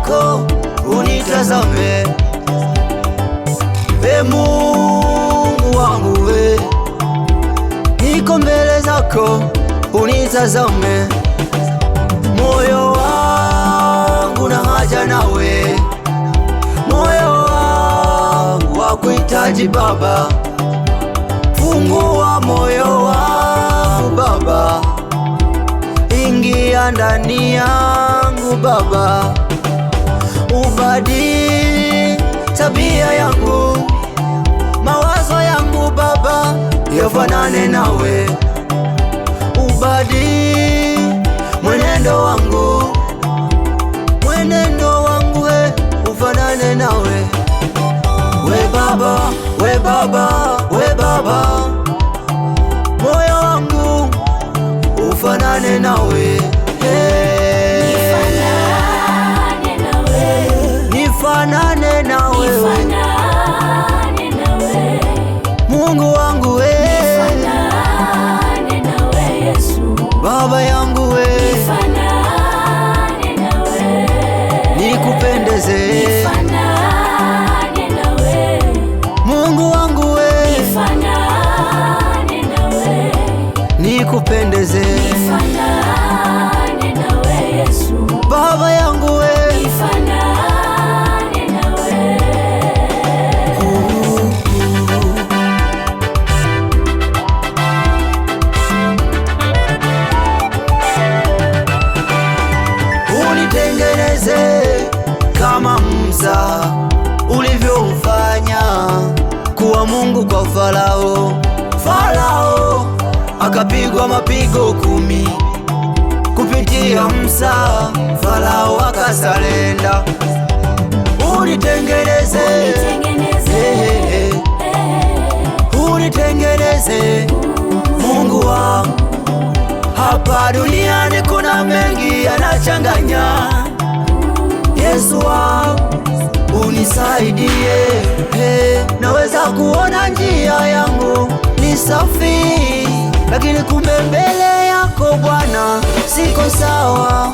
zako unitazame. Mungu wangu we, niko mbele zako unitazame. Moyo wangu na haja nawe, moyo wangu wakuhitaji Baba. Fungua moyo wangu Baba, ingia ndani yangu Baba, ubadili tabia yangu, mawazo yangu Baba yafanane nawe, ubadili mwenendo wangu we, ufanane nawe. We Baba, we Baba, we Baba, moyo wangu ufanane nawe. Nifanane nawe, Mungu wangu we, Baba yangu we, nikupendeze. Mungu wangu we, nikupendeze. Baba yangu we, unitengeneze kama Musa ulivyomfanya kuwa Mungu kwa Farao. Farao akapigwa mapigo 10 kupitia Musa, Farao akasalenda. Unitengeneze, unitengeneze Mungu wangu. Hapa duniani kuna mengi yanachanganya, Yesu wangu unisaidie. Naweza kuona njia yangu ni safi, lakini kumbe mbele yako Bwana siko sawa.